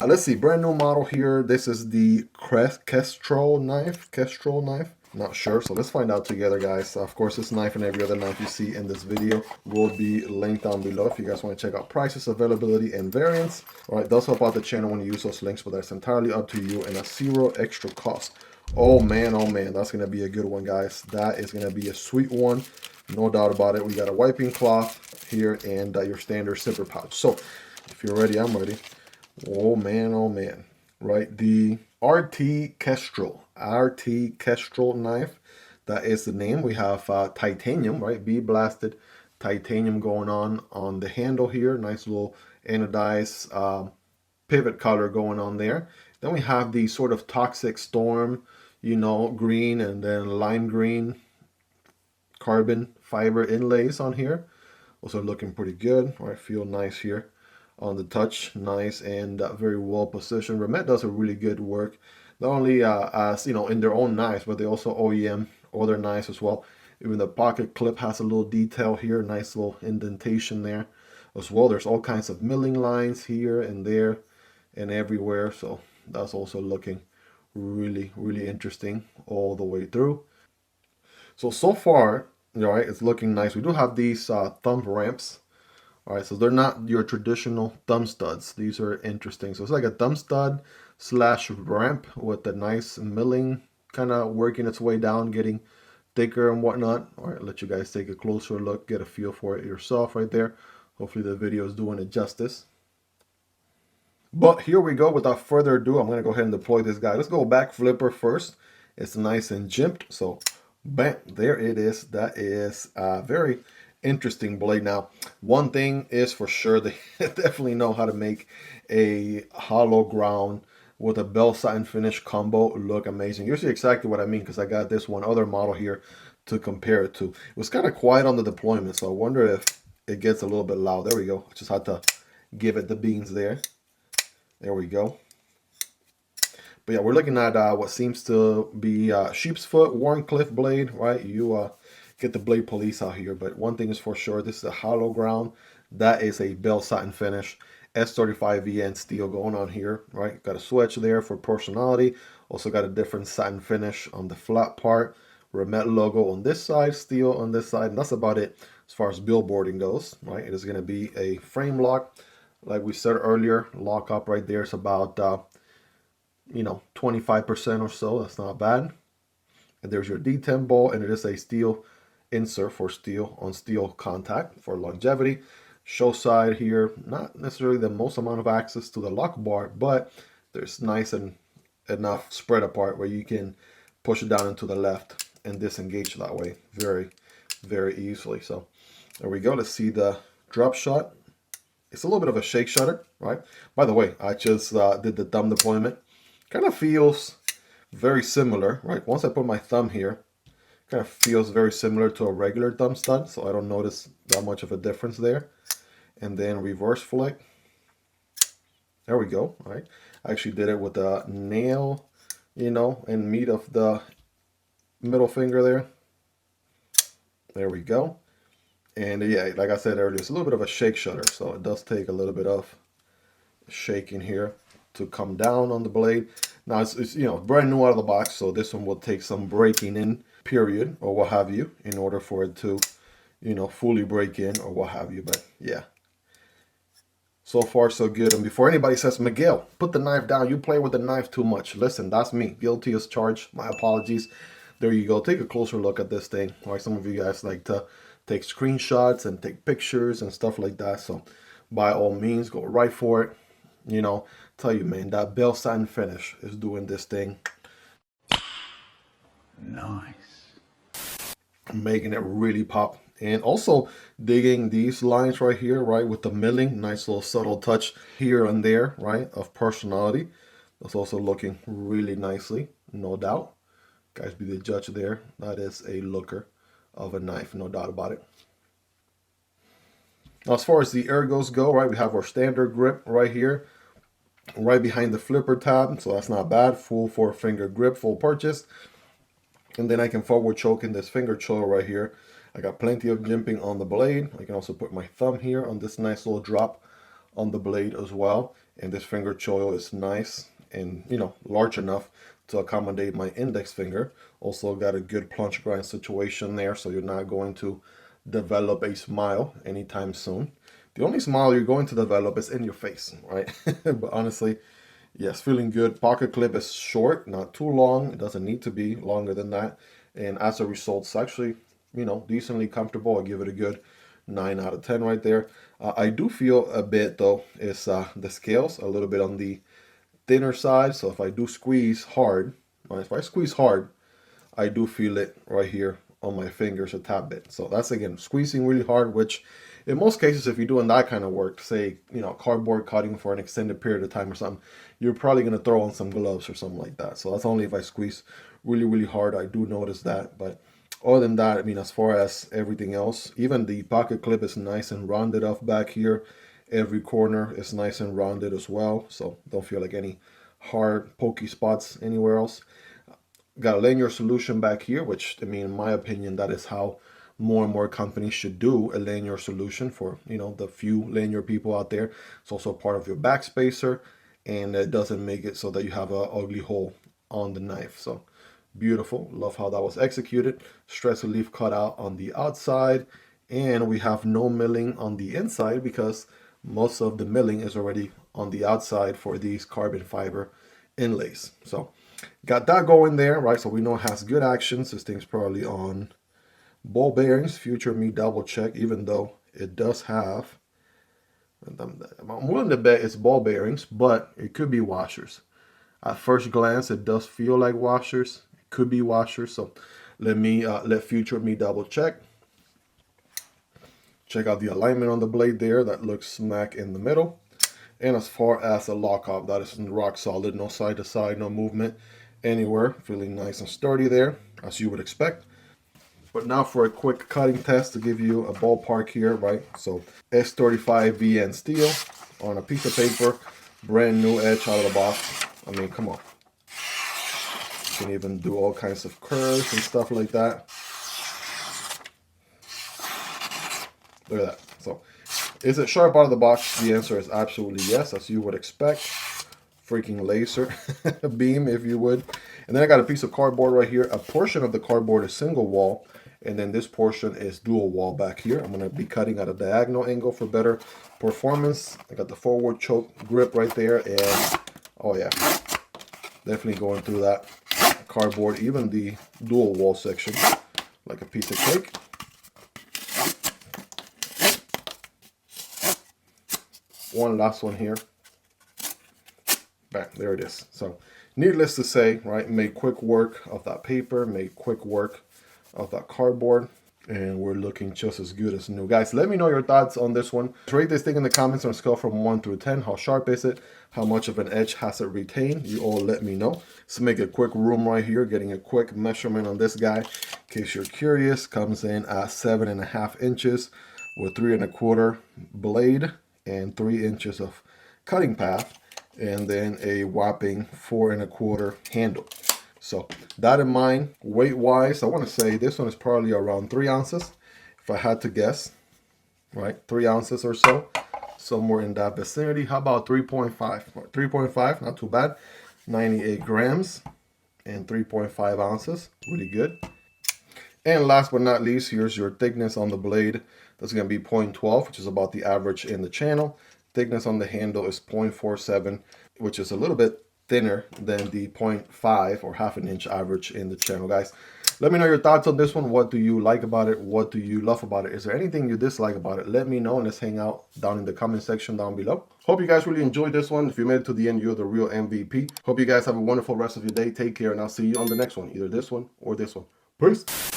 Let's see, brand new model here. This is the Kestrel knife. Not sure, so let's find out together, guys. Of course, this knife and every other knife you see in this video will be linked down below if you guys want to check out prices, availability, and variants. All right, does help out the channel when you use those links, but that's entirely up to you and at zero extra cost. Oh man, that's gonna be a good one, guys. That is gonna be a sweet one, no doubt about it. We got a wiping cloth here and your standard zipper pouch. So if you're ready, I'm ready. Oh man, right? The RT-Kestrel knife, that is the name. We have titanium, right? Bee blasted titanium going on the handle here. Nice little anodized pivot color going on there. Then we have the sort of toxic storm, you know, green and then lime green carbon fiber inlays on here. Also looking pretty good, right? Feel nice here on the touch, nice and very well positioned. Remette does a really good work, not only as you know in their own knives, but they also OEM other knives as well. Even the pocket clip has a little detail here, nice little indentation there as well. There's all kinds of milling lines here and there and everywhere, so that's also looking really interesting all the way through. So far, all right, it's looking nice. We do have these thumb ramps. All right, so they're not your traditional thumb studs. These are interesting. So it's like a thumb stud slash ramp with a nice milling kind of working its way down, getting thicker and whatnot. All right, let you guys take a closer look, get a feel for it yourself right there. Hopefully the video is doing it justice. But here we go. Without further ado, I'm going to go ahead and deploy this guy. Let's go back flipper first. It's nice and jimped. So bam, there it is. That is very interesting blade. Now, one thing is for sure, they definitely know how to make a hollow ground with a bell satin finish combo look amazing. You'll see exactly what I mean because I got this one other model here to compare it to. It was kind of quiet on the deployment, so I wonder if it gets a little bit loud. There we go. I just had to give it the beans there. There we go. But yeah, we're looking at what seems to be sheep's foot, Warncliffe blade, right? You get the blade police out here, but one thing is for sure, this is a hollow ground. That is a bell satin finish, S35VN steel going on here, right? Got a switch there for personality. Also got a different satin finish on the flat part. Remette logo on this side, steel on this side, and that's about it as far as billboarding goes, right? It is going to be a frame lock. Like we said earlier, lock up right there is about, you know, 25% or so. That's not bad. And there's your D10 ball, and it is a steel insert for steel on steel contact for longevity. Show side here, not necessarily the most amount of access to the lock bar, but there's nice and enough spread apart where you can push it down into the left and disengage that way very easily. So there we go. Let's see the drop shot. It's a little bit of a shake shutter, right? By the way, I just did the thumb deployment. Kind of feels very similar, right? Once I put my thumb here, kind of feels very similar to a regular thumb stud, so I don't notice that much of a difference there. And then reverse flick. There we go, right? I actually did it with a nail, you know, in meat of the middle finger there. There we go. And yeah, like I said earlier, it's a little bit of a shake shutter, so it does take a little bit of shaking here to come down on the blade. Now it's you know, brand new out of the box, so this one will take some breaking in, period, or what have you, in order for it to, you know, fully break in or what have you. But yeah, so far so good. And before anybody says, Miguel, put the knife down, you play with the knife too much, listen, that's me, guilty as charged, my apologies. There you go. Take a closer look at this thing. All right, some of you guys like to take screenshots and take pictures and stuff like that, so by all means go right for it. You know, tell you, man, that bell satin finish is doing this thing nice, making it really pop. And also digging these lines right here, right, with the milling, nice little subtle touch here and there, right, of personality. That's also looking really nicely, no doubt. Guys, be the judge there. That is a looker of a knife, no doubt about it. Now, as far as the ergos go, right, we have our standard grip right here, right behind the flipper tab, so that's not bad. Full 4-finger grip, full purchase. And then I can forward choke in this finger choil right here. I got plenty of jimping on the blade. I can also put my thumb here on this nice little drop on the blade as well. And this finger choil is nice and, you know, large enough to accommodate my index finger. Also got a good plunge grind situation there, so you're not going to develop a smile anytime soon. The only smile you're going to develop is in your face, right? But honestly, yes, feeling good. Pocket clip is short, not too long. It doesn't need to be longer than that. And as a result, it's actually, you know, decently comfortable. I give it a good 9 out of 10 right there. I do feel a bit, though, is the scales a little bit on the thinner side. So if I do squeeze hard, if I squeeze hard, I do feel it right here on my fingers a tad bit. So that's, again, squeezing really hard, which in most cases, if you're doing that kind of work, say, you know, cardboard cutting for an extended period of time or something, you're probably going to throw on some gloves or something like that. So that's only if I squeeze really, really hard. I do notice that. But other than that, I mean, as far as everything else, even the pocket clip is nice and rounded off back here. Every corner is nice and rounded as well. So don't feel like any hard, pokey spots anywhere else. Got a linear solution back here, which, I mean, in my opinion, that is how more and more companies should do a linear solution for, you know, the few linear people out there. It's also part of your backspacer, and it doesn't make it so that you have an ugly hole on the knife. So beautiful. Love how that was executed. Stress relief cut out on the outside, and we have no milling on the inside because most of the milling is already on the outside for these carbon fiber inlays. So got that going there, right? So we know it has good actions. This thing's probably on ball bearings. Future me double check, even though it does have, I'm willing to bet it's ball bearings, but it could be washers. At first glance, it does feel like washers. It could be washers. So let future me double check. Check out the alignment on the blade there. That looks smack in the middle. And as far as the lock off, that is rock solid. No side to side, no movement anywhere. Feeling nice and sturdy there, as you would expect. But now for a quick cutting test to give you a ballpark here, right? So S35VN steel on a piece of paper, brand new edge out of the box. I mean, come on. You can even do all kinds of curves and stuff like that. Look at that. So is it sharp out of the box? The answer is absolutely yes, as you would expect. Freaking laser beam, if you would. And then I got a piece of cardboard right here. A portion of the cardboard is single wall, and then this portion is dual wall back here. I'm going to be cutting at a diagonal angle for better performance. I got the forward choke grip right there, and oh yeah, definitely going through that cardboard, even the dual wall section, like a piece of cake. One last one here. Bam, there it is. So needless to say, right, made quick work of that paper, made quick work of that cardboard, and we're looking just as good as new. Guys, let me know your thoughts on this one. Rate this thing in the comments on a scale from 1 through 10. How sharp is it? How much of an edge has it retained? You all let me know. Let's make a quick room right here, getting a quick measurement on this guy. In case you're curious, comes in at 7.5 inches with 3 1/4 blade and 3 inches of cutting path, and then a whopping 4 1/4 handle. So that in mind, weight wise, I want to say this one is probably around 3 ounces if I had to guess, right? 3 ounces or so, somewhere in that vicinity. How about 3.5? 3.5, not too bad. 98 grams and 3.5 ounces, really good. And last but not least, here's your thickness on the blade. That's going to be 0.12, which is about the average in the channel. Thickness on the handle is 0.47, which is a little bit thinner than the 0.5 or half an inch average in the channel. Guys, let me know your thoughts on this one. What do you like about it? What do you love about it? Is there anything you dislike about it? Let me know, and let's hang out down in the comment section down below. Hope you guys really enjoyed this one. If you made it to the end, you're the real MVP. Hope you guys have a wonderful rest of your day. Take care, and I'll see you on the next one, either this one or this one. Peace.